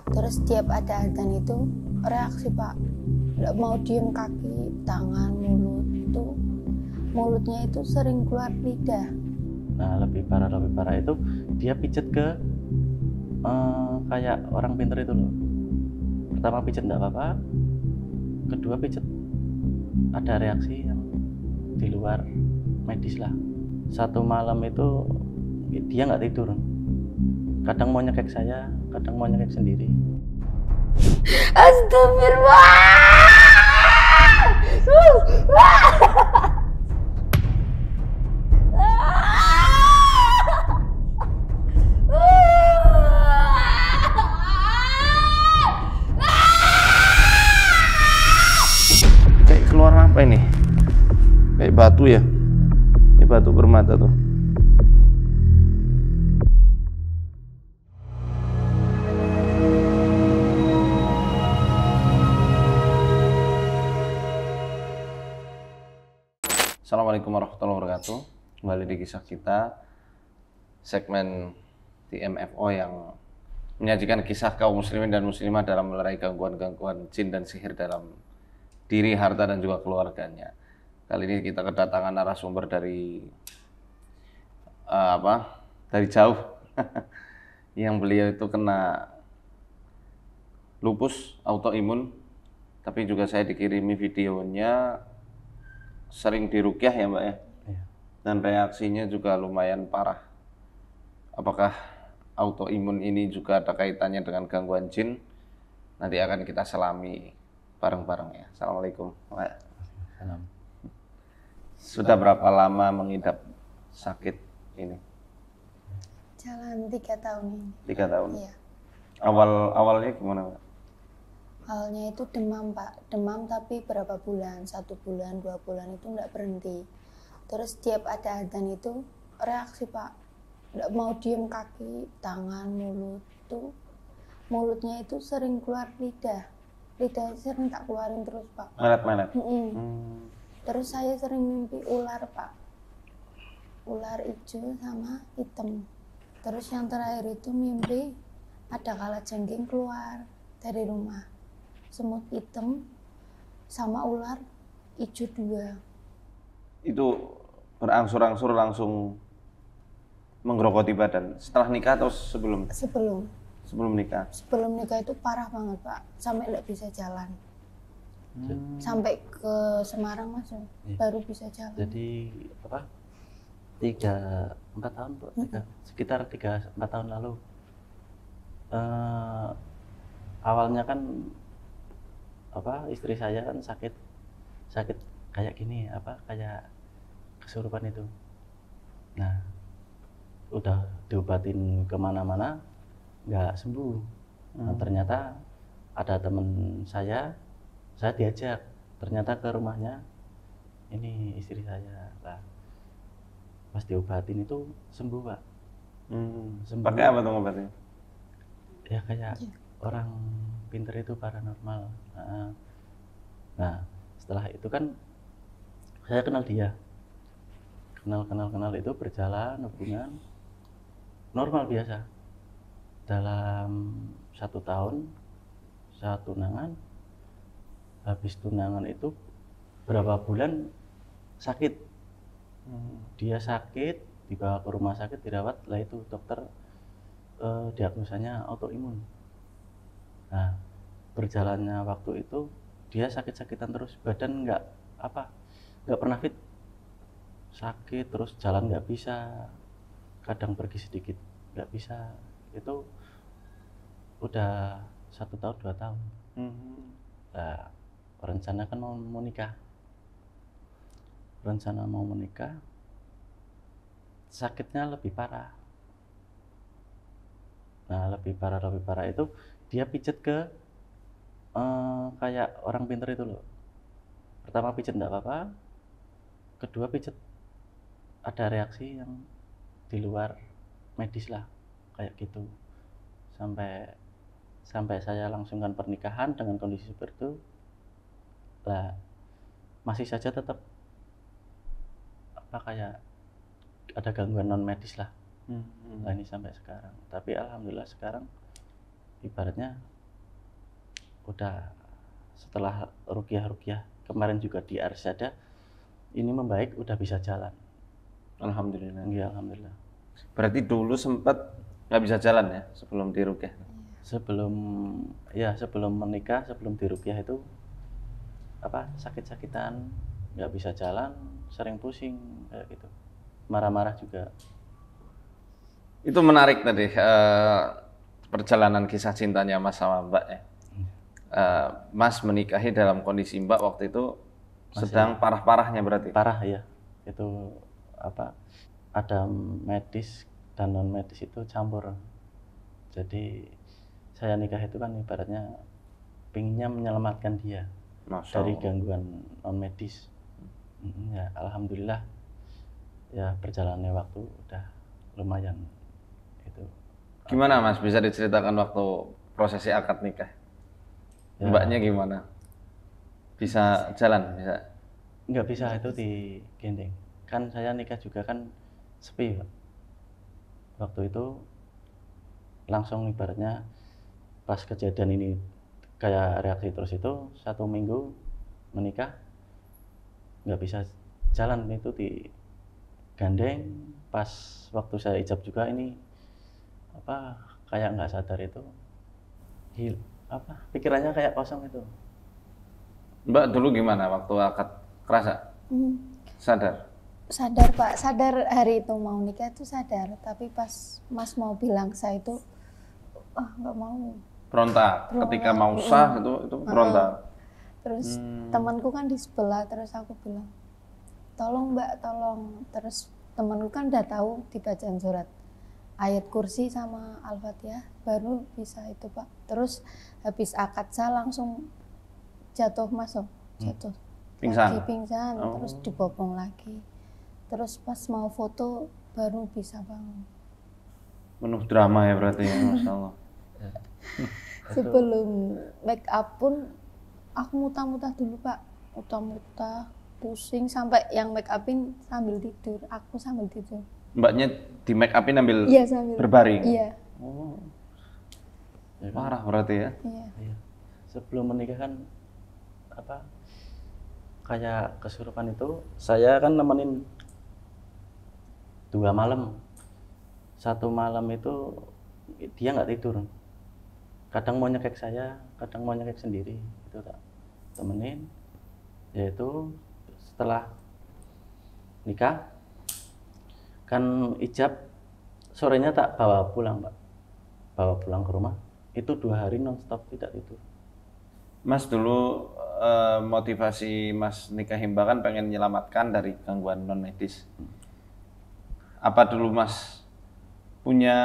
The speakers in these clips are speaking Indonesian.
Terus setiap ada adzan itu reaksi Pak, nggak mau diem, kaki, tangan, mulut itu, mulutnya itu sering keluar lidah. Nah lebih parah itu dia pijet ke kayak orang pinter itu loh. Pertama pijet nggak apa-apa, kedua pijet ada reaksi yang di luar medis lah. Satu malam itu dia nggak tidur, kadang mau nyekek saya, kadang mau nyekek sendiri. Astagfirullah. Kayak keluar apa ini? Kayak batu ya? Kayak batu permata tuh. Assalamualaikum warahmatullahi wabarakatuh. Kembali di kisah kita, segmen TMFO yang menyajikan kisah kaum muslimin dan muslimah dalam melerai gangguan-gangguan jin dan sihir dalam diri, harta, dan juga keluarganya. Kali ini kita kedatangan narasumber dari dari jauh. Yang beliau itu kena lupus autoimun, tapi juga saya dikirimi videonya, sering dirukyah ya Mbak ya, Iya. dan reaksinya juga lumayan parah. Apakah autoimun ini juga ada kaitannya dengan gangguan jin? Nanti akan kita selami bareng-bareng ya. Assalamualaikum Mbak. Salam. Sudah berapa lama mengidap sakit ini? Jalan 3 tahun ini. 3 tahun. Iya. Awalnya gimana Mbak? Awalnya itu demam Pak, demam tapi berapa bulan, 1 bulan, 2 bulan itu nggak berhenti. Terus setiap ada adzan itu reaksi Pak, nggak mau diem, kaki, tangan, mulut itu, mulutnya itu sering keluar lidah, lidah sering tak keluarin terus Pak. Melet-melet. Terus saya sering mimpi ular Pak, ular hijau sama hitam. Terus yang terakhir itu mimpi ada kalajengking keluar dari rumah, semut hitam sama ular hijau 2. Itu berangsur-angsur langsung menggerogoti badan setelah nikah atau sebelum nikah? Sebelum nikah itu parah banget Pak, sampai nggak bisa jalan. Sampai ke Semarang Mas, baru bisa jalan. Jadi apa? 3-4 tahun Bu, sekitar 3-4 tahun lalu. Awalnya kan istri saya kan sakit kayak gini, kayak kesurupan itu. Nah, udah diobatin kemana-mana nggak sembuh. Nah, ternyata ada temen saya diajak ternyata ke rumahnya ini istri saya lah. Pas diobatin itu sembuh Pak. Sembuh. Pakai apa tuh obatnya? Ya kayak orang pinter itu paranormal. Nah setelah itu kan saya kenal dia, kenal itu berjalan hubungan normal biasa. Dalam 1 tahun saya tunangan, habis tunangan itu berapa bulan sakit. Dia sakit, dibawa ke rumah sakit, dirawat, lah itu dokter diagnosanya autoimun. Nah, berjalannya waktu itu dia sakit-sakitan terus, badan nggak pernah fit, sakit terus, jalan nggak bisa, kadang pergi sedikit nggak bisa. Itu udah 1 tahun 2 tahun. Nah, rencana kan mau nikah. Sakitnya lebih parah. Nah, lebih parah itu dia pijet ke kayak orang pinter itu loh. Pertama pijet nggak apa-apa, kedua pijet ada reaksi yang di luar medis lah, kayak gitu. Sampai saya langsungkan pernikahan dengan kondisi seperti itu, lah masih saja tetap kayak ada gangguan non medis lah. Nah ini sampai sekarang, tapi alhamdulillah sekarang ibaratnya udah setelah ruqyah kemarin juga di Arsyada ini membaik, udah bisa jalan. Alhamdulillah. Iya, alhamdulillah. Berarti dulu sempat nggak bisa jalan ya sebelum diruqyah? Sebelum menikah, sebelum diruqyah itu sakit-sakitan, nggak bisa jalan, sering pusing kayak gitu, marah-marah juga. Itu menarik tadi perjalanan kisah cintanya Mas sama Mbak ya. Mas menikahi dalam kondisi Mbak waktu itu sedang parah-parahnya berarti. Parah ya, itu ada medis dan non medis itu campur. Jadi saya nikah itu kan ibaratnya pinginnya menyelamatkan dia dari gangguan non medis. Ya alhamdulillah ya perjalanannya waktu udah lumayan itu. Gimana Mas, bisa diceritakan waktu prosesi akad nikah? Ya. Mbaknya gimana? Bisa jalan? Bisa? Nggak bisa, itu digendeng. Kan saya nikah juga kan sepi Pak. Waktu itu langsung ibaratnya pas kejadian ini kayak reaksi terus itu 1 minggu menikah nggak bisa jalan, itu digandeng. Pas waktu saya ijab juga ini kayak nggak sadar itu pikirannya kayak kosong itu. Mbak dulu gimana waktu akad, kerasa? Sadar Pak, sadar hari itu mau nikah itu sadar, tapi pas Mas mau bilang saya itu nggak mau. Berontak ketika mau sah itu berontak. Terus temanku kan di sebelah, terus aku bilang tolong Mbak, tolong. Terus temanku kan udah tahu dibacaan surat ayat kursi sama Al-Fatihah baru bisa itu Pak. Terus habis akad saya langsung jatuh jatuh pingsan, terus dibopong lagi. Terus pas mau foto baru bisa bangun. Penuh drama ya berarti ya, Masya Allah. Sebelum make up pun aku muntah-muntah dulu Pak, muntah-muntah, pusing, sampai yang make upin sambil tidur, aku sambil tidur. Mbaknya di make upin sambil berbaring? Iya. Oh. Parah berarti ya? Iya. Sebelum menikah kan kayak kesurupan itu, saya kan nemenin 2 malam. 1 malam itu dia nggak tidur, kadang mau nyekek saya, kadang mau nyekek sendiri, itu tak temenin. Yaitu setelah nikah kan ijab, sorenya tak bawa pulang Pak, bawa pulang ke rumah, itu 2 hari nonstop tidak tidur. Mas dulu motivasi Mas nikahi Mbak kan pengen menyelamatkan dari gangguan non medis. Apa dulu Mas punya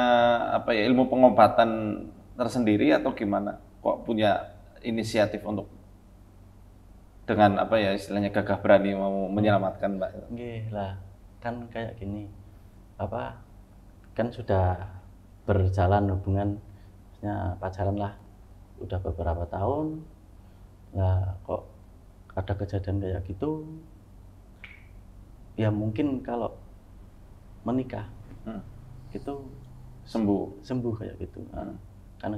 ilmu pengobatan tersendiri atau gimana? Kok punya inisiatif untuk dengan istilahnya gagah berani mau menyelamatkan Mbak? Nggih lah, kan kayak gini, kan sudah berjalan hubungan, maksudnya pacaran lah udah beberapa tahun. Nah kok ada kejadian kayak gitu, ya mungkin kalau menikah itu sembuh kayak gitu. Kan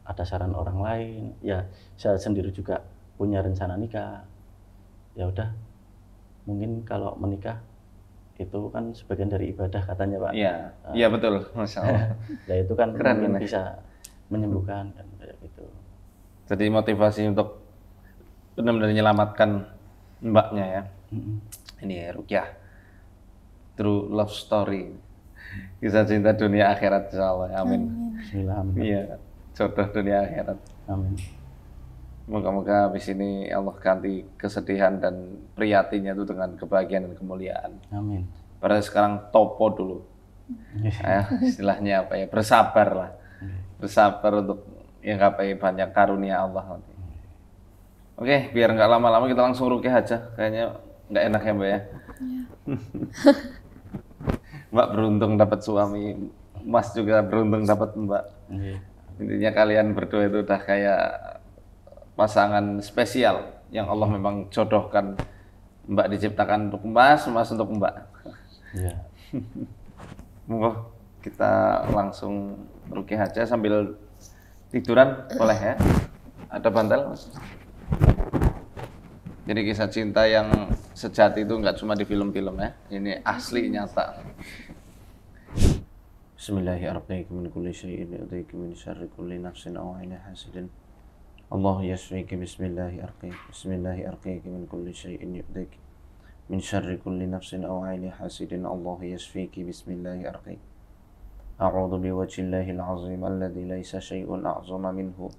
ada saran orang lain, ya saya sendiri juga punya rencana nikah. Ya udah, mungkin kalau menikah itu kan sebagian dari ibadah katanya Pak. Iya betul, Masya Allah. Ya itu kan keren, mungkin bisa menyembuhkan kan kayak gitu. Jadi motivasi untuk benar-benar menyelamatkan Mbaknya ya. Ini ya ruqyah, true love story, kisah cinta dunia akhirat insyaallah. Amin. Bismillah. Iya, jodoh dunia akhirat. Amin. Moga-moga habis ini Allah ganti kesedihan dan priyatinya itu dengan kebahagiaan dan kemuliaan. Amin. Padahal sekarang topo dulu. Istilahnya bersabar lah. Bersabar untuk yang banyak karunia Allah nanti. Oke, biar nggak lama-lama kita langsung ruqyah aja. Kayaknya nggak enak ya Mbak ya. Mbak beruntung dapat suami, Mas juga beruntung dapat Mbak. Intinya kalian berdua itu udah kayak pasangan spesial yang Allah memang jodohkan. Mbak diciptakan untuk Mas, Mas untuk Mbak. Iya. Monggo kita langsung ruqyah aja sambil tiduran boleh ya? Ada bantal, Mas? Jadi kisah cinta yang sejati itu nggak cuma di film-film ya. Ini asli nyata. Bismillahirrahmanirrahim. Min kulli syai'in yu'dhiki min syarri kulli nafsin aw 'ainin hasidin. Allah yashfiki bismillahirrahmanirrahim. Bismillahirrahmanirrahim. Min kulli syai'in yu'dhiki min syarri kulli nafsin aw 'ainin hasidin. Allah yashfiki bismillahirrahmanirrahim. A'udzu biwajhillahil 'azim alladzi laisa syai'un a'zama minhu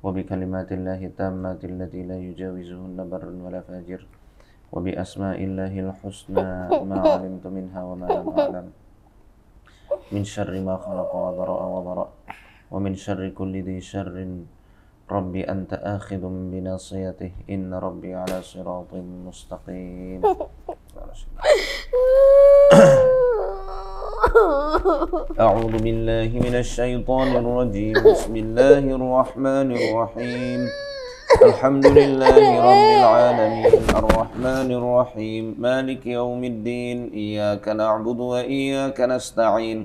wa bi kalimatillahi tammati allati la yujawizuhunna barrun wala fajir wa bi asma'illahil husna ma 'alimtu minha wa ma lam a'lam min syarri ma khalaqa wa dhara'a wa dhara' wa min syarri kulli dhi syarrin rabbi anta akhidhum bi nasiyatihi inna rabbi 'ala siratin mustaqim. أعوذ بالله من الشيطان الرجيم بسم الله الرحمن الرحيم الحمد لله رب العالمين الرحمن الرحيم مالك يوم الدين إياك نعبد وإياك نستعين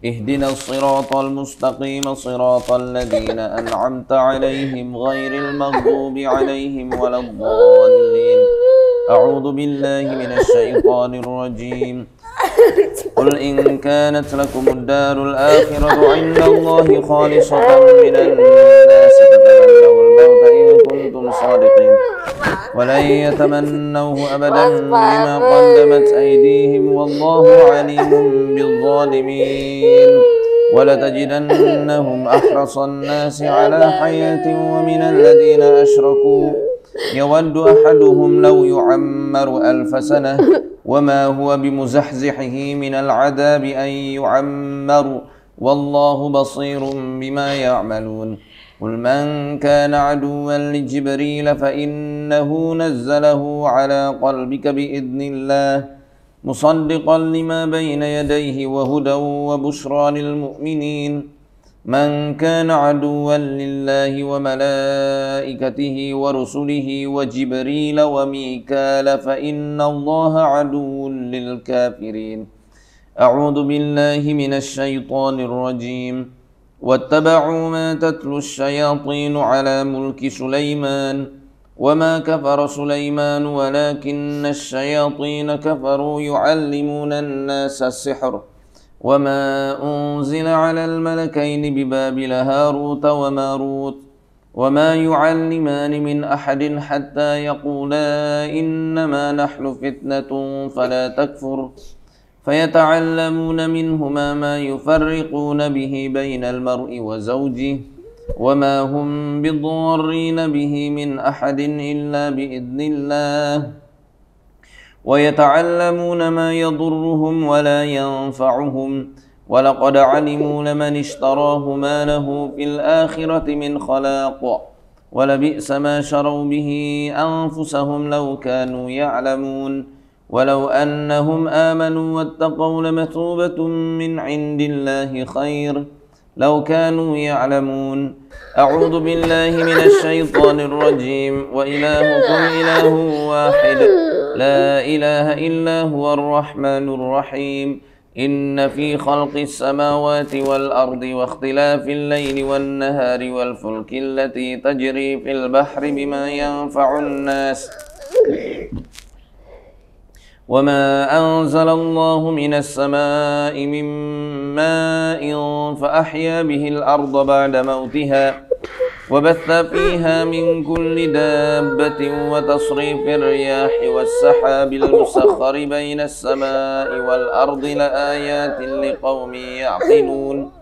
اهدنا الصراط المستقيم صراط الذين أنعمت عليهم غير المغضوب عليهم ولا الضالين أعوذ بالله من الشيطان الرجيم قل إن كانت لكم الدار الآخرة عند الله خالصة من الناس فتمنوا الموت إن كنتم صادقين ولن يتمنوه أبدا بما قدمت أيديهم والله عليم بالظالمين ولتجدنهم أحرص الناس على حياة ومن الذين أشركوا يود أحدهم لو يعمر 1000 سنة وما هو بمزحزحه من العذاب أن يعمر والله بصير بما يعملون قل من كان عدوا لجبريل فإنه نزله على قلبك بإذن الله مصدقا لما بين يديه وهدى وبشرى للمؤمنين من كان عدوا لله وملائكته ورسله وجبريل وميكال فإن الله عدو للكافرين أعوذ بالله من الشيطان الرجيم واتبعوا ما تتلو الشياطين على ملك سليمان وما كفر سليمان ولكن الشياطين كفروا يعلمون الناس السحر وما أنزل على الملكين ببابل هاروت وماروت وما يعلمان من أحد حتى يقولا إنما نحن فتنة فلا تكفر فيتعلمون منهما ما يفرقون به بين المرء وزوجه وما هم بضارين به من أحد إلا بإذن الله ويتعلمون ما يضرهم ولا ينفعهم ولقد علموا لمن اشتراه ما له في الآخرة من خلاق ولبئس ما شروا به أنفسهم لو كانوا يعلمون ولو أنهم آمنوا واتقوا لمثوبة من عند الله خير لو كانوا يعلمون أعوذ بالله من الشيطان الرجيم وإلهكم إله واحد لا إله إلا هو الرحمن الرحيم إن في خلق السماوات والأرض واختلاف الليل والنهار والفلك التي تجري في البحر بما ينفع الناس وما أنزل الله من السماء من ماء فأحيا به الأرض بعد موتها وبث فيها من كل دابة وتصريف الرياح والسحاب المسخر بين السماء والأرض لآيات لقوم يعقلون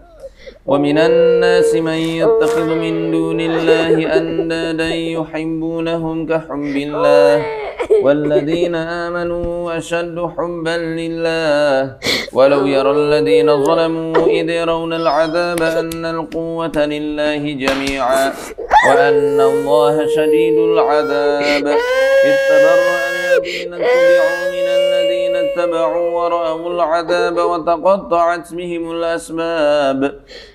ومن الناس من يتخذ من دون الله أندادا يحبونهم كحب الله والذين آمنوا أشد حبا لله ولو يرى الذين ظلموا إذ يرون العذاب أن القوة لله جميعا وأن الله شديد العذاب إذ تبرأ الذين اتبعوا من الذين اتبعوا ورأوا العذاب وتقطعت بهم الأسباب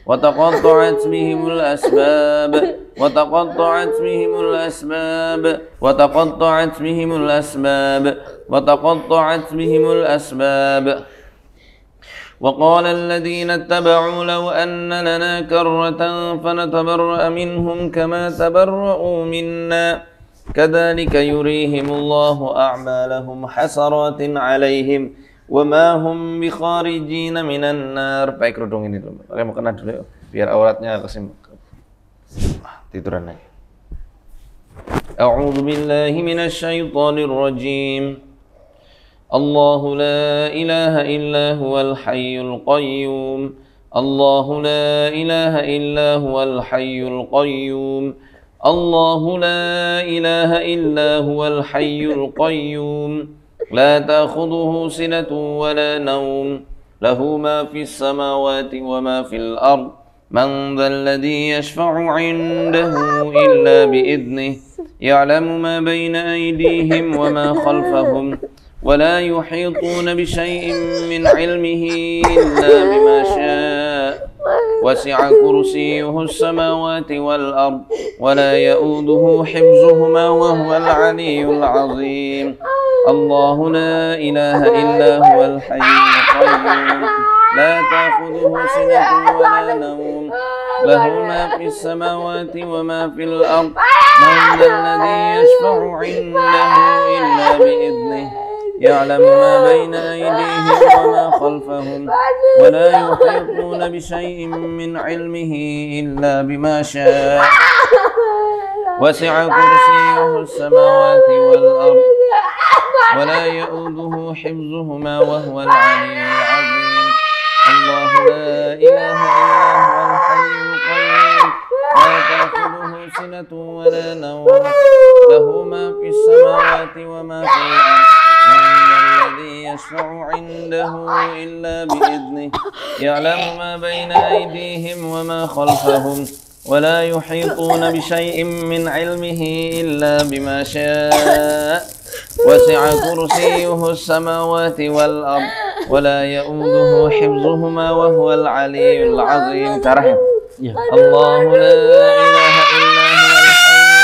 وتقطعت بهم الأسباب وتقطعت بهم الأسباب وتقطعت بهم الأسباب وتقطعت بهم الأسباب وقال الذين اتبعوا لو أن لنا كرة فنتبرأ منهم كما تبرؤوا منا كذلك يريهم الله أعمالهم حسرات عليهم وما هم بخارجين من النار. Pakai kerudung ini dulu. Pakai mukena dulu biar auratnya kesim. Tiduran lagi. A'udzu billahi minasy syaithanir rajim. الله لا إله إلا هو الحي القيوم الله لا إله إلا هو الحي القيوم الله لا إله إلا هو الحي القيوم لا تأخذه سنة ولا نوم له ما في السماوات وما في الأرض من ذا الذي يشفع عنده إلا بإذنه يعلم ما بين أيديهم وما خلفهم ولا يحيطون بشيء من علمه إلا بما شاء وسع كرسيه السماوات والأرض ولا يؤوده حفظهما وهو العلي العظيم الله لا إله إلا هو الحي القيوم لا تأخذه سنة ولا نوم له ما في السماوات وما في الأرض من ذا الذي يشفع عنده إلا بإذنه يعلم ما بين أيديهم وما خلفهم ولا يحيطون بشيء من علمه إلا بما شاء وسع كرسيه السماوات والأرض ولا يؤوده حفظهما وهو العلي العظيم الله لا إله إلا هو الحي القيوم لا تأخذه سنة ولا نوم له ما في السماوات وما في الأرض الذي يشفع عنده إلا بإذنه يعلم ما بين أيديهم وما خلفهم ولا يحيطون بشيء من علمه إلا بما شاء وسع كرسيه السماوات والأرض ولا يؤوده حفظهما وهو العلي العظيم. ترحم الله لا إله إلا هو الحي القيوم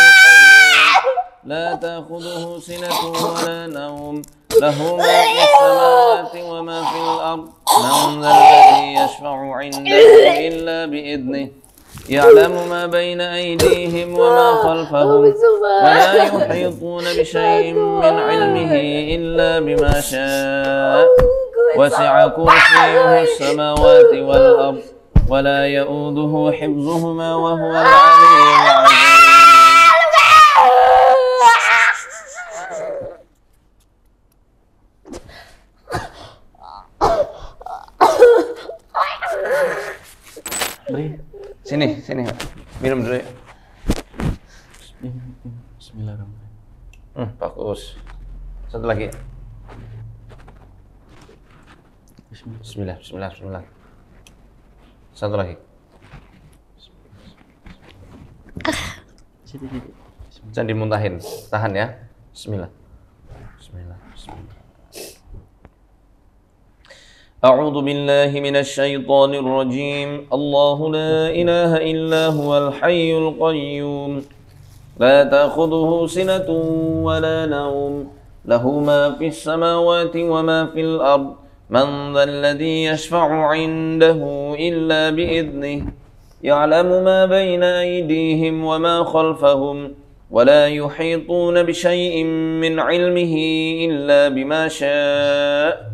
لا تأخذه سنة ولا نوم له ما في السماوات وما في الأرض من ذا الذي يشفع عنده إلا بإذنه يعلم ما بين أيديهم وما خلفهم ولا يحيطون بشيء من علمه إلا بما شاء وسع كرسيه السماوات والأرض ولا يؤوده حفظهما وهو العلي العظيم. Sini, minum dulu ya. Bismillahirrahmanirrahim. Bagus. Satu lagi. Bismillah. Satu lagi. Jangan dimuntahin, tahan ya. Bismillah. أعوذ بالله من الشيطان الرجيم الله لا إله إلا هو الحي القيوم لا تأخذه سنة ولا نوم له ما في السماوات وما في الأرض من ذا الذي يشفع عنده إلا بإذنه يعلم ما بين أيديهم وما خلفهم ولا يحيطون بشيء من علمه إلا بما شاء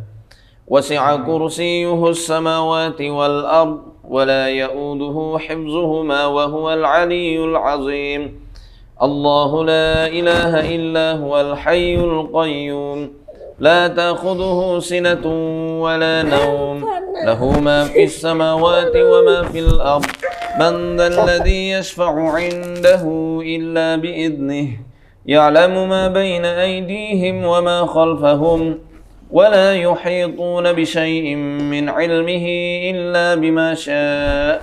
وسع كرسيه السماوات والأرض ولا يؤوده حفظهما وهو العلي العظيم الله لا إله إلا هو الحي القيوم لا تأخذه سنة ولا نوم له ما في السماوات وما في الأرض من ذا الذي يشفع عنده إلا بإذنه يعلم ما بين أيديهم وما خلفهم ولا يحيطون بشيء من علمه إلا بما شاء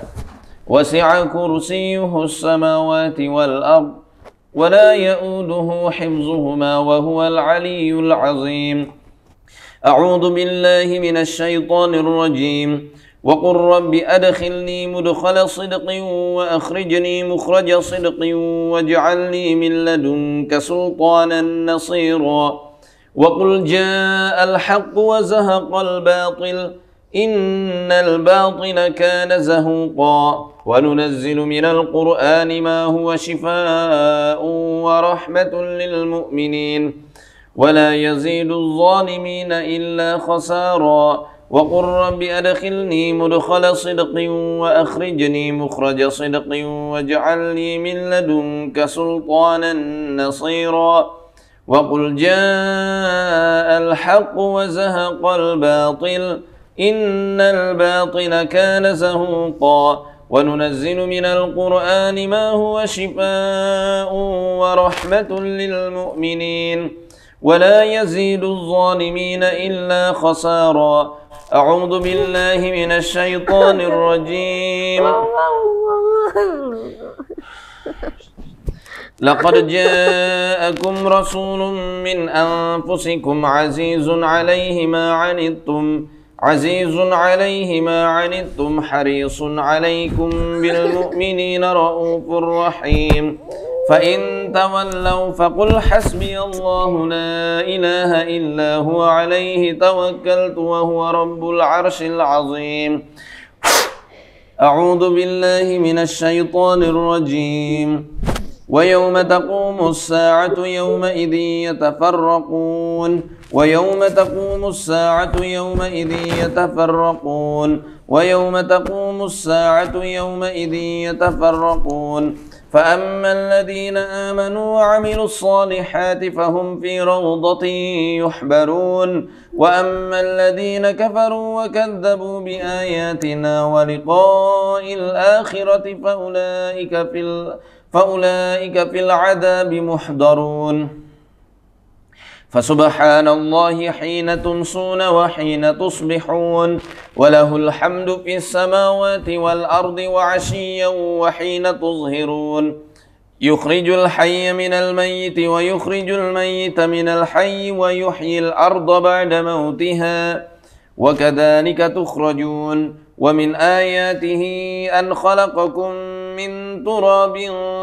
وسع كرسيه السماوات والأرض ولا يؤوده حفظهما وهو العلي العظيم أعوذ بالله من الشيطان الرجيم وقل رب أدخلني مدخل صدق وأخرجني مخرج صدق واجعل لي من لدنك سلطانا نصيرا وقل جاء الحق وزهق الباطل إن الباطل كان زهوقا وننزل من القرآن ما هو شفاء ورحمة للمؤمنين ولا يزيد الظالمين إلا خسارا وقل رب أدخلني مدخل صدق وأخرجني مخرج صدق واجعل لي من لدنك سلطانا نصيرا وقل جاء الحق وزهق الباطل إن الباطل كان زهوقا وننزل من القرآن ما هو شفاء ورحمة للمؤمنين ولا يزيد الظالمين إلا خسارا أعوذ بالله من الشيطان الرجيم لقد جاءكم رسول من أنفسكم عزيز عليه ما عنتم حريص عليكم بالمؤمنين رؤوف رحيم فإن تولوا فقل حسبي الله لا إله إلا هو عليه توكلت وهو رب العرش العظيم أعوذ بالله من الشيطان الرجيم ويوم تقوم الساعة يومئذ يتفرقون ويوم تقوم الساعة يومئذ يتفرقون فأما الذين آمنوا وعملوا الصالحات فهم في روضة يحبرون وأما الذين كفروا وكذبوا بآياتنا ولقاء الآخرة فأولئك في العذاب محضرون فسبحان الله حين تمسون وحين تصبحون وله الحمد في السماوات والأرض وعشيا وحين تظهرون يخرج الحي من الميت ويخرج الميت من الحي ويحيي الأرض بعد موتها وكذلك تخرجون ومن آياته أن خلقكم من تراب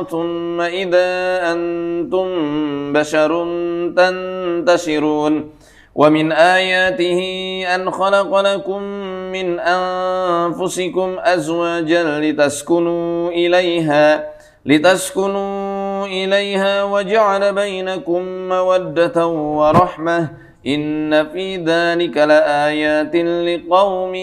ثم إذا أنتم بشر تنتشرون ومن آياته أن خلق لكم من أنفسكم أزواجا لتسكنوا إليها وجعل بينكم مودة ورحمة إن في ذلك لآيات لقوم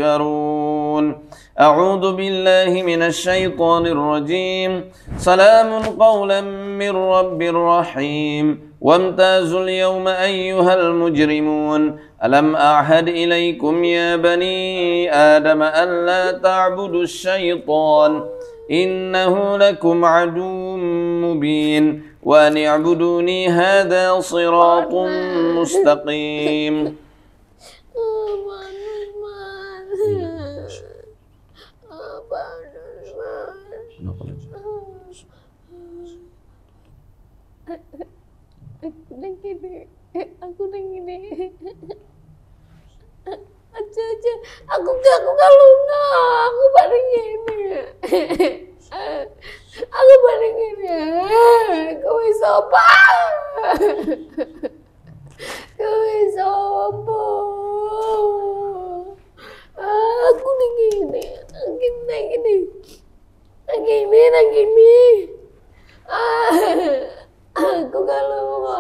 يتفكرون أعوذ بالله من الشيطان الرجيم سلام قولا من رب رحيم وامتازوا اليوم أيها المجرمون ألم أعهد إليكم يا بني آدم ألا تعبدوا الشيطان إنه لكم عدو مبين وأن اعبدوني هذا صراط مستقيم Aku udah gini. Aja. Aku gak luna. Aku paling gini. Aku paling gini. Kau bisa apa? Kau bisa apa? Aku udah gini. Gini. Aku gak lupa.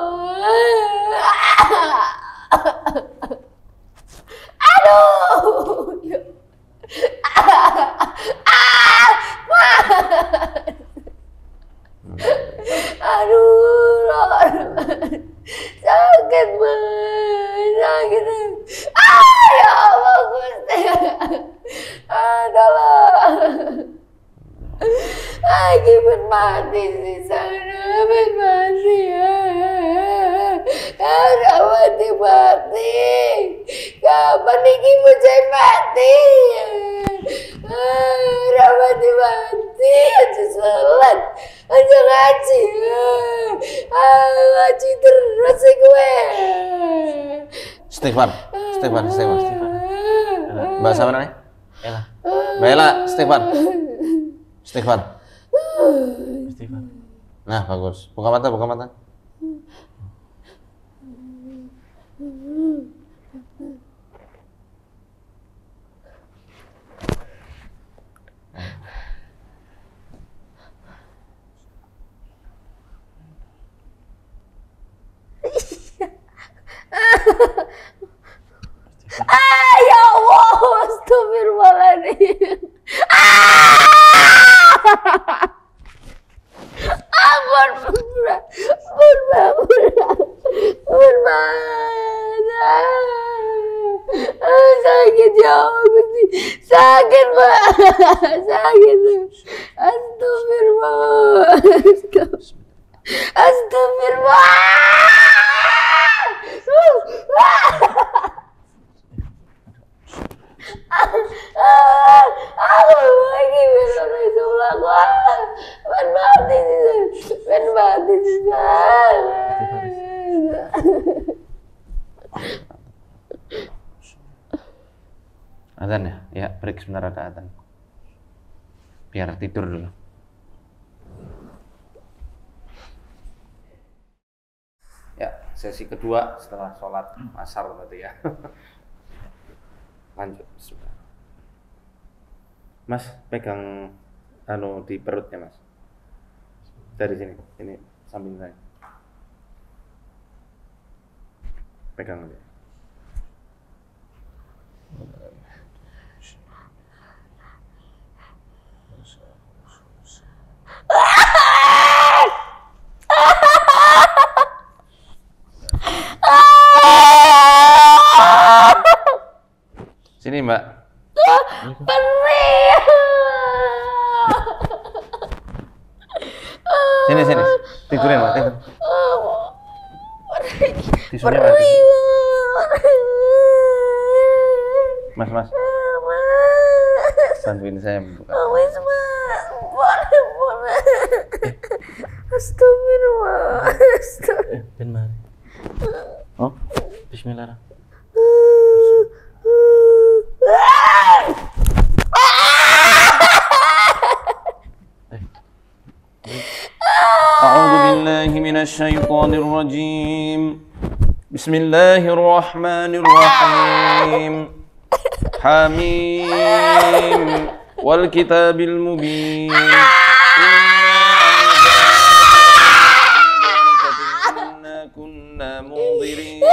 Aduh. Aduh, sakit banget, sakit. Ya Allah, Gusti. Tolong. Gimana mati di sana, mati ya. Mati. Kapan nih mau jadi mati? Mati aja sholat, aja ngaji, ngaji terus sih gue. Istighfar. Bahasa mana nih? Bella, istighfar. Nah, bagus. Buka mata. Sakit ya Allah, sakit Pak, sakit. Astagfirullah, astagfirullah. Aku lagi Adzan ya? Ya, break sebentar, ada adzan. Biar tidur dulu. Ya, sesi kedua setelah sholat asar berarti ya. Lanjut. Sebentar. Mas, pegang di perutnya Mas. Dari sini, ini sambil saya. Pegang aja. Sini Mbak. Perih. Sini. Tidurin Mbak, tidur. Tisunya Mbak. Mas. Bantuin saya membuka. Astagfirullah. Ben mari. Oh, bismillah. أعوذ بالله من الشيطان الرجيم. بسم الله الرحمن الرحيم. حميم والكتاب المبين. إنا كنا منذرين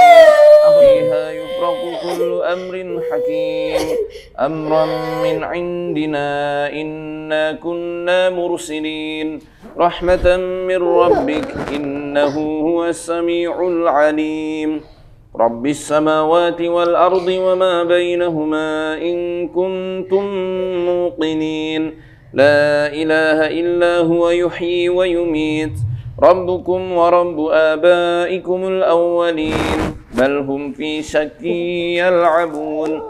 فيها يفرق كل أمر حكيم أمرا من عندنا إنا كنا مرسلين رحمة من ربك إنه هو السميع العليم رب السماوات والأرض وما بينهما إن كنتم موقنين لا إله إلا هو يحيي ويميت ربكم ورب آبائكم الأولين بل هم في شك يلعبون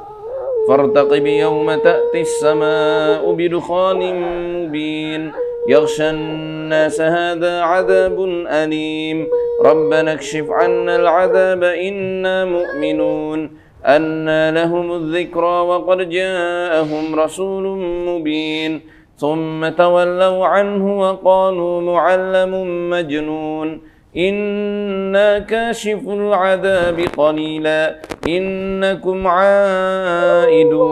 فارتقب يوم تأتي السماء بدخان مبين يغشى الناس هذا عذاب أليم ربنا اكشف عنا العذاب إنا مؤمنون أنى لهم الذكرى وقد جاءهم رسول مبين ثم تولوا عنه وقالوا معلم مجنون إنا كاشف العذاب قليلا إنكم عائدون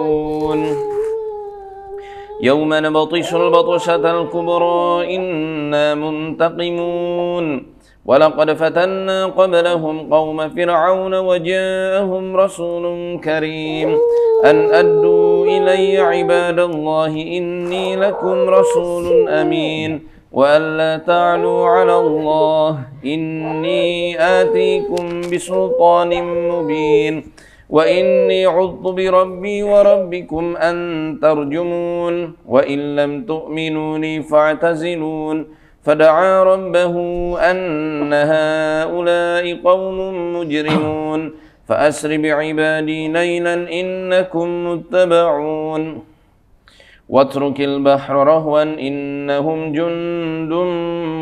يوم نبطش البطشة الكبرى إنا منتقمون ولقد فتنا قبلهم قوم فرعون وجاءهم رسول كريم أن أدوا إلي عباد الله إني لكم رسول أمين وألا تعلوا على الله إني آتيكم بسلطان مبين وإني عذت بربي وربكم أن ترجمون وإن لم تؤمنوا لي فاعتزلون فدعا ربه أن هؤلاء قوم مجرمون فأسر بعبادي ليلا إنكم متبعون واترك البحر رهوا إنهم جند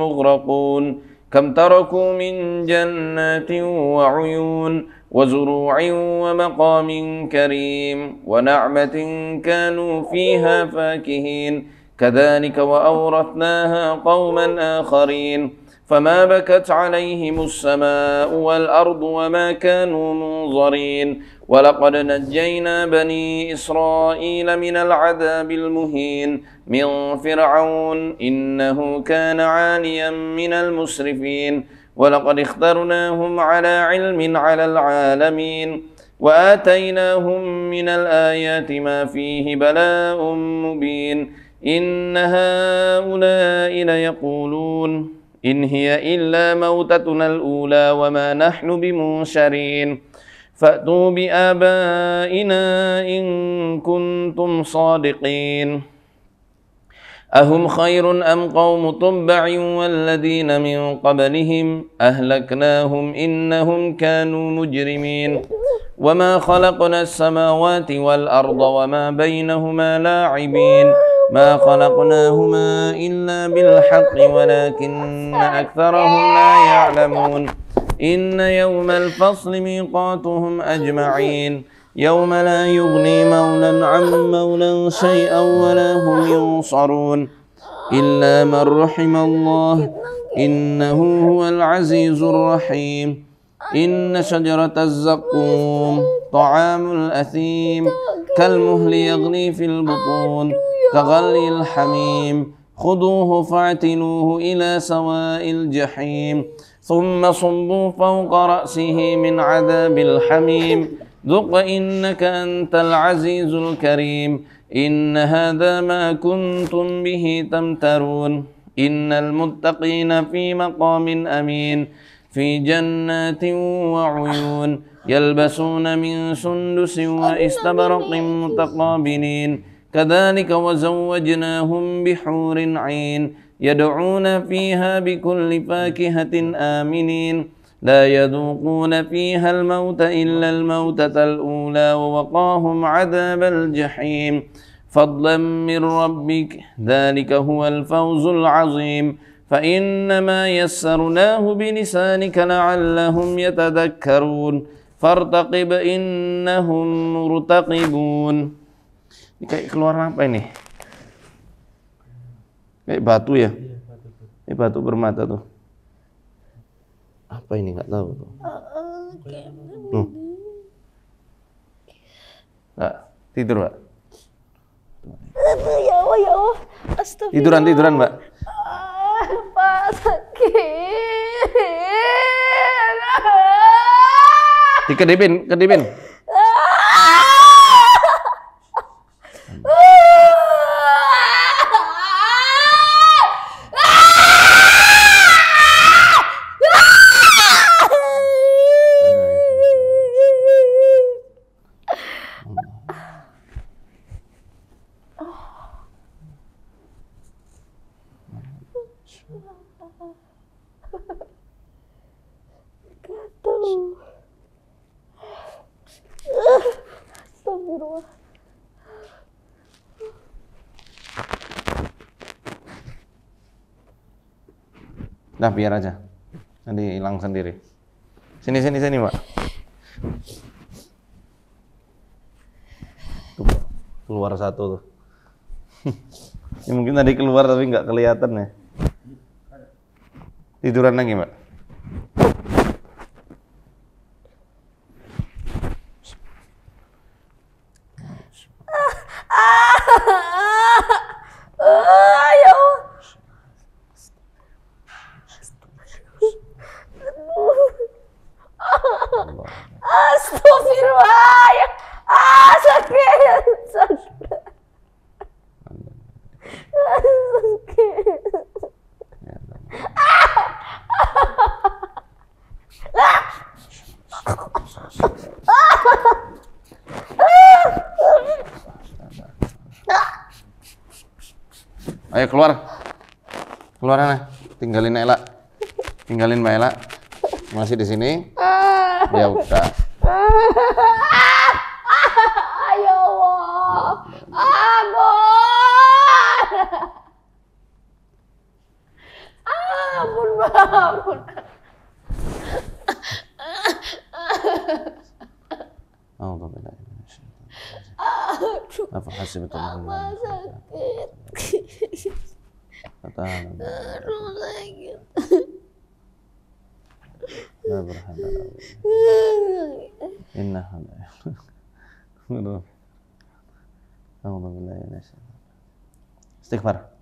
مغرقون كم تركوا من جنات وعيون وزروع ومقام كريم ونعمة كانوا فيها فاكهين كذلك وأورثناها قوما آخرين فما بكت عليهم السماء والأرض وما كانوا منظرين ولقد نجينا بني إسرائيل من العذاب المهين من فرعون إنه كان عاليا من المسرفين ولقد اخترناهم على علم على العالمين وآتيناهم من الآيات ما فيه بلاء مبين إن هؤلاء ليقولون إن هي إلا موتتنا الأولى وما نحن بمنشرين فأتوا بآبائنا إن كنتم صادقين أهم خير أم قوم تبع والذين من قبلهم أهلكناهم إنهم كانوا مجرمين وما خلقنا السماوات والأرض وما بينهما لاعبين ما خلقناهما إلا بالحق ولكن أكثرهم لا يعلمون إن يوم الفصل ميقاتهم أجمعين يوم لا يغني مولى عن مولى شيئا ولا هم ينصرون إلا من رحم الله إنه هو العزيز الرحيم إن شجرة الزقوم طعام الأثيم كالمهل يغلي في البطون كغلي الحميم خذوه فاعتلوه إلى سواء الجحيم ثم صبوا فوق رأسه من عذاب الحميم ذق إنك أنت العزيز الكريم إن هذا ما كنتم به تمترون إن المتقين في مقام أمين في جنات وعيون يلبسون من سندس وإستبرق متقابلين كذلك وزوجناهم بحور عين يدعون فيها بكل فاكهة آمنين لا يذوقون فيها الموت إلا الموتة الأولى ووقاهم عذاب الجحيم فضلا من ربك ذلك هو الفوز العظيم فإنما يسرناه بلسانك لعلهم يتذكرون فارتقب إنهم مرتقبون. Ini kayak keluar apa ini? Kayak batu ya? Ini batu bermata tuh. Apa ini nggak tahu tuh. Nggak tidur Mbak? Ya Allah ya Allah. Astagfirullah. Tiduran Mbak? Pak sakit. Kedipin. Astagfirullah. Nah biar aja, nanti hilang sendiri. Sini Mbak. Tuh, keluar satu tuh. Ini mungkin tadi keluar tapi nggak kelihatan ya. Tiduran lagi Mbak. Astagfirullah. Sakit. Ayo keluar sana. Tinggalin Mbak Ella. Masih di sini. Ya udah. Ya Allah. Ampun. Apa hasibtum Sakit. Aduh sakit. La berhadap. Innahu la. Alhamdulillah. Istighfar.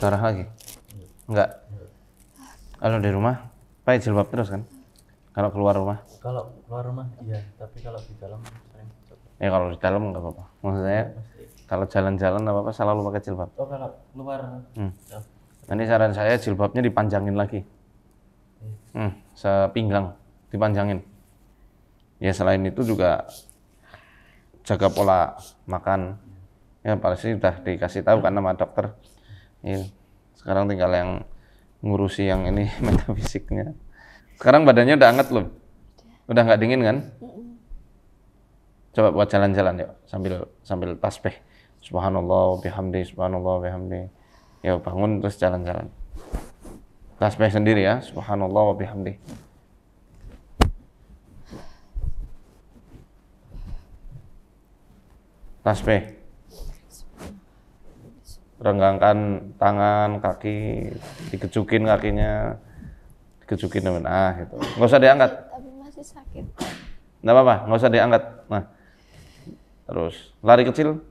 Darah lagi? Enggak. Kalau di rumah, pakai jilbab terus kan? Kalau keluar rumah? Kalau keluar rumah iya, tapi kalau di dalam sering. Ya kalau di dalam nggak apa-apa. Maksudnya kalau jalan-jalan nggak apa-apa, selalu pakai jilbab. Oh kalau keluar. Ya. Nanti saran saya jilbabnya dipanjangin lagi. Sepinggang dipanjangin. Ya selain itu juga jaga pola makan. Ya pasti sudah dikasih tahu kan sama dokter. Ya, sekarang tinggal yang ngurusi yang ini metafisiknya. Sekarang badannya udah hangat belum? Udah nggak dingin kan? Coba buat jalan-jalan yuk sambil tasbih. Subhanallah bihamdi, subhanallah bihamdi. Ya bangun terus jalan-jalan. Tasbih sendiri ya, subhanallah wa bihamdi. Tasbih. Renggangkan tangan, kaki, dikejukin kakinya. Dikejukin teman. Gitu. Nggak usah diangkat. Tapi masih sakit. Nggak apa-apa, nggak usah diangkat. Nah. Terus lari kecil.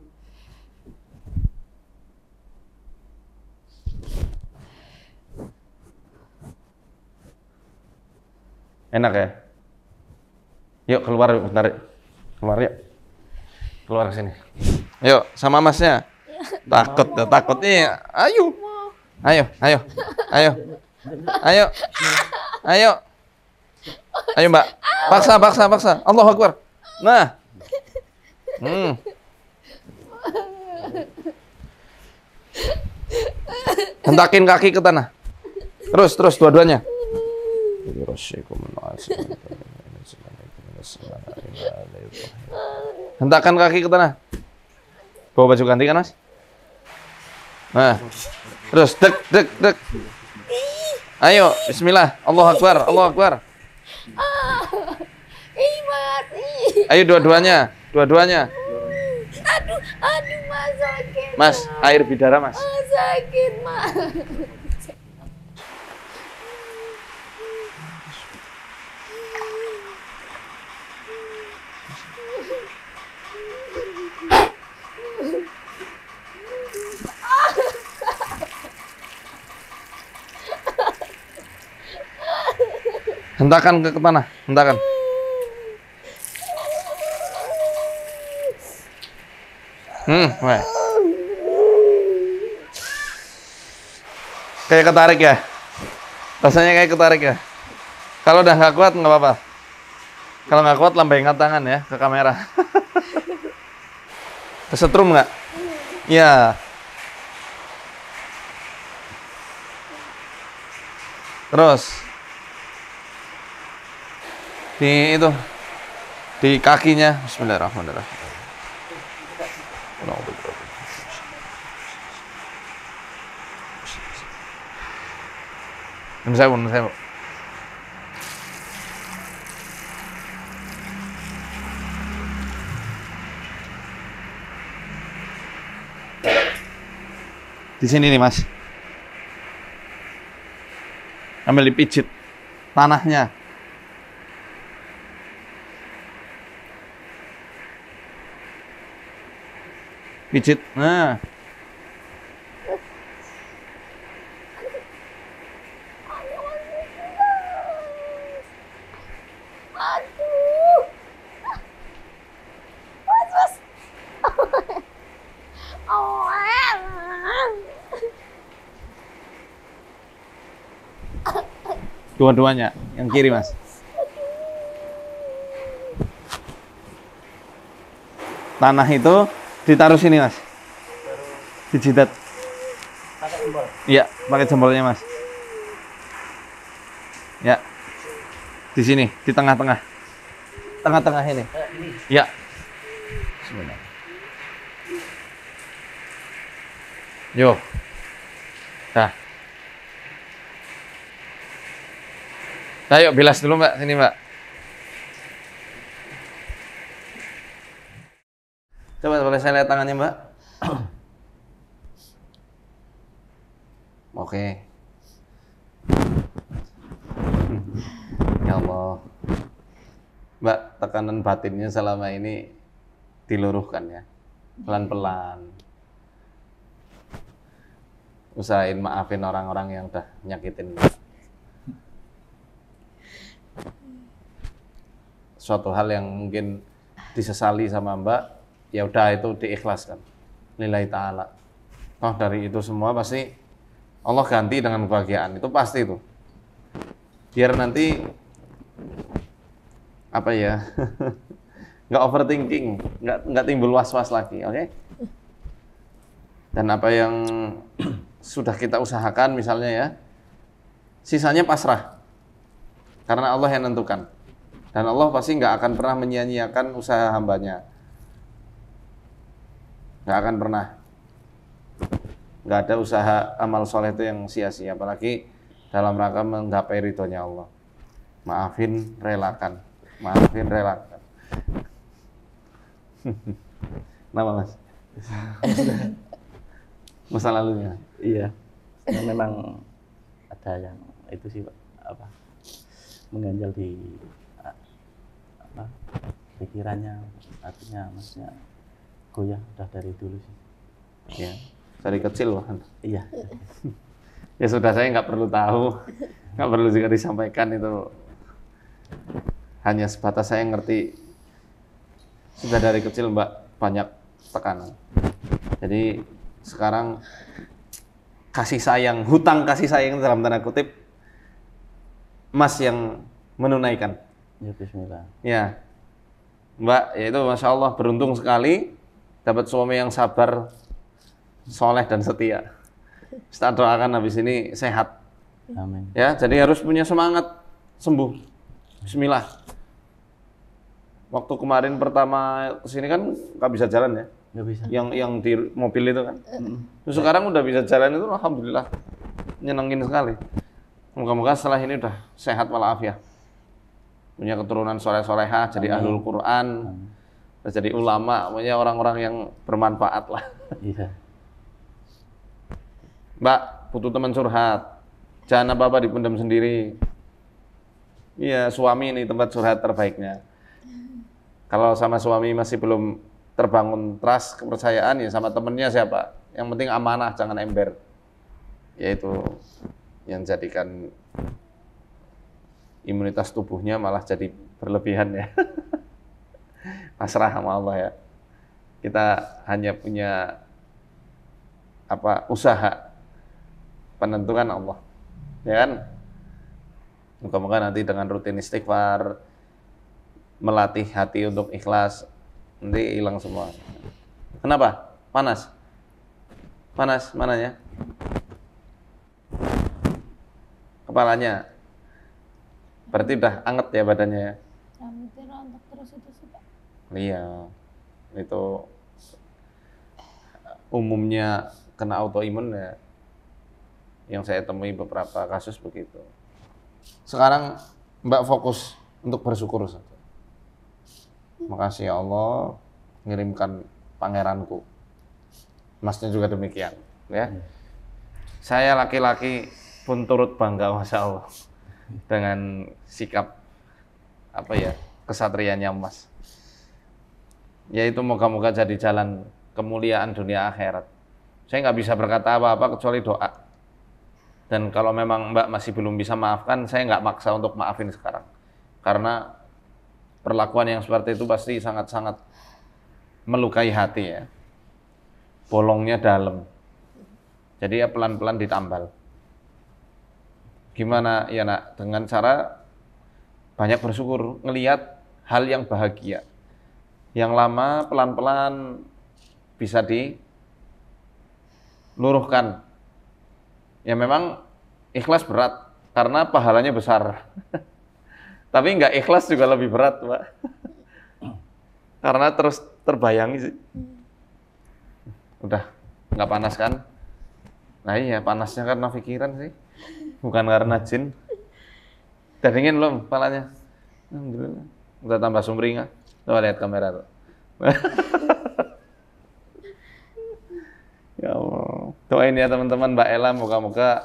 Enak ya? Yuk keluar bentar. Keluar yuk. Keluar ke sini. Yuk sama masnya. Takut nih. Ayo. Ayo. Ayo Mbak. Paksa. Allahu Akbar. Nah. Hentakin kaki ke tanah. Terus dua-duanya. Hentakan kaki ke tanah. Bawa baju ganti kan Mas? Nah. Terus dek. Ayo, bismillah. Allahu Akbar. Ayo dua-duanya. Aduh, Mas sakit. Mas, air bidara Mas. Sakit, Mas. Hentakan ke tanah, hentakan. Weh. Kayak ketarik ya? Rasanya kayak ketarik ya? Kalau udah nggak kuat nggak apa-apa. Kalau nggak kuat lambaikan tangan ya ke kamera. Kesetrum nggak? Iya. Terus di kakinya. Bismillahirrahmanirrahim. Saya Bu. Di sini nih Mas. Ambil dipijit tanahnya. Pijit. Nah. Aduh. Mas. Oh. Dua-duanya, yang kiri Mas. Tanah itu ditaruh sini Mas. Dijidat. Pakai jempol. Iya, pakai jempolnya Mas. Ya. Di sini, di tengah-tengah. Tengah-tengah ini. Ini. Ya. Bismillah. Yo. Dah. Ayo bilas dulu Mbak, sini Mbak. Coba boleh saya lihat tangannya Mbak? Oke. Ya Allah. Mbak, tekanan batinnya selama ini diluruhkan ya. Pelan-pelan. usahain maafin orang-orang yang udah nyakitin Mbak. Suatu hal yang mungkin disesali sama Mbak, ya udah itu diikhlaskan. Lillahi ta'ala. Toh dari itu semua pasti Allah ganti dengan kebahagiaan. Itu pasti itu. Biar nanti apa ya? Nggak overthinking, nggak timbul was-was lagi, oke? Dan apa yang sudah kita usahakan misalnya ya, sisanya pasrah. Karena Allah yang nentukan. Dan Allah pasti nggak akan pernah menyia-nyiakan usaha hambanya. Nggak akan pernah. Nggak ada usaha amal soleh itu yang sia-sia. Apalagi dalam rangka menggapai ridhonya Allah. Maafin, relakan. Maafin, relakan. Kenapa Mas? Masa lalunya? Iya. Ya, memang ada yang itu sih Pak, apa mengganjal di apa pikirannya, artinya maksudnya goyah udah dari dulu sih. Ya, dari kecil bahkan. Iya. Ya sudah, saya nggak perlu tahu, nggak perlu juga disampaikan itu. Hanya sebatas saya ngerti sudah dari kecil Mbak banyak tekanan. Jadi sekarang kasih sayang, hutang kasih sayang dalam tanda kutip Mas yang menunaikan. Ya bismillah. Ya, Mbak, ya itu Masya Allah beruntung sekali dapat suami yang sabar, soleh dan setia. Kita doakan habis ini sehat. Amin. Ya, jadi harus punya semangat sembuh. Bismillah. Waktu kemarin pertama kesini kan nggak bisa jalan ya. Nggak bisa. Yang di mobil itu kan. Terus sekarang udah bisa jalan itu alhamdulillah. Nyenengin sekali. Moga-moga setelah ini udah sehat walafiat. Punya keturunan soleh-solehah, jadi ahlul Quran, terus jadi ulama, pokoknya orang-orang yang bermanfaat lah. Iya. Mbak, butuh teman curhat. Jangan apa-apa dipendam sendiri. Iya, suami ini tempat curhat terbaiknya. Kalau sama suami masih belum terbangun trust, kepercayaan, ya sama temennya siapa. Yang penting amanah, jangan ember. Yaitu yang jadikan imunitas tubuhnya malah jadi berlebihan ya. Pasrah sama Allah ya. Kita hanya punya usaha, penentukan Allah. Ya kan? Moga-moga nanti dengan rutin istighfar, melatih hati untuk ikhlas, nanti hilang semua. Kenapa? Panas? Panas mananya? Kepalanya? Berarti udah anget ya badannya ya? Rambutnya rontok terus itu sih Pak. Iya, itu umumnya kena autoimun ya. Yang saya temui beberapa kasus begitu. Sekarang Mbak fokus untuk bersyukur saja. Makasih ya Allah ngirimkan pangeranku. Masnya juga demikian, ya. Saya laki-laki pun turut bangga, Masya Allah, dengan sikap kesatrianya Mas. Yaitu moga-moga jadi jalan kemuliaan dunia akhirat. Saya nggak bisa berkata apa-apa kecuali doa. Dan kalau memang Mbak masih belum bisa maafkan, saya nggak maksa untuk maafin sekarang. Karena perlakuan yang seperti itu pasti sangat-sangat melukai hati ya. Bolongnya dalam. Jadi ya pelan-pelan ditambal. Gimana ya nak? Dengan cara banyak bersyukur, ngelihat hal yang bahagia. Yang lama pelan-pelan bisa diluruhkan. Ya memang ikhlas berat karena pahalanya besar. Tapi nggak ikhlas juga lebih berat, Mbak. Karena terus terbayangi sih. Udah nggak panas kan? Nah iya, panasnya karena pikiran sih. Bukan karena jin. Udah dingin belum kepalanya? Alhamdulillah. Udah tambah sumringah. Coba lihat kamera tuh. Ya Allah. Doain ya teman-teman Mbak Ella, moga-moga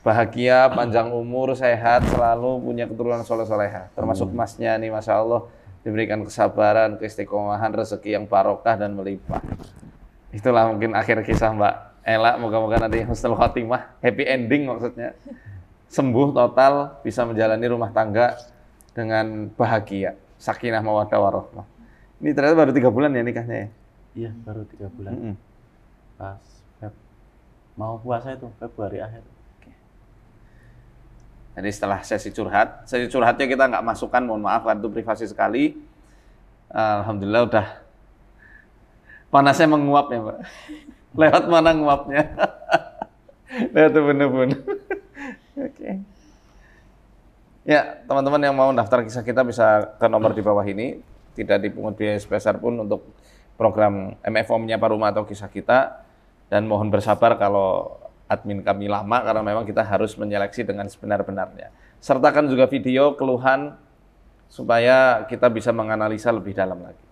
bahagia, panjang umur, sehat, selalu punya keturunan soleh-soleha. Termasuk Masnya nih, Masya Allah, diberikan kesabaran, keistiqomahan, rezeki yang barokah dan melimpah. Itulah mungkin akhir kisah Mbak Ela, moga-moga nanti husnul khotimah, happy ending maksudnya. Sembuh total, bisa menjalani rumah tangga dengan bahagia. Sakinah mawaddah warahmah. Ini ternyata baru 3 bulan ya nikahnya ya? Iya, baru 3 bulan. Pas mau puasa itu, Februari akhir. Jadi setelah sesi curhatnya kita nggak masukkan, mohon maaf, kan itu privasi sekali. Alhamdulillah udah panasnya menguap ya Mbak. Lewat mana nguapnya? Lewat ubun-ubun. Oke. Ya, teman-teman yang mau daftar kisah kita bisa ke nomor di bawah ini. Tidak dipungut biaya sebesar pun untuk program MFO Menyapa Rumah atau Kisah Kita. Dan mohon bersabar kalau admin kami lama, karena memang kita harus menyeleksi dengan sebenar-benarnya. Sertakan juga video keluhan supaya kita bisa menganalisa lebih dalam lagi.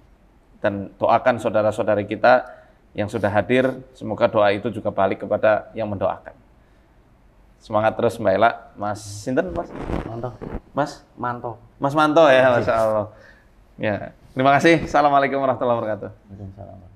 Dan doakan saudara-saudari kita yang sudah hadir, semoga doa itu juga balik kepada yang mendoakan. Semangat terus Mbak Ela. Mas Sinten, Mas? Manto. Mas? Manto. Mas Manto ya, Masya Allah. Ya, terima kasih. Assalamualaikum warahmatullahi wabarakatuh. Waalaikumsalam.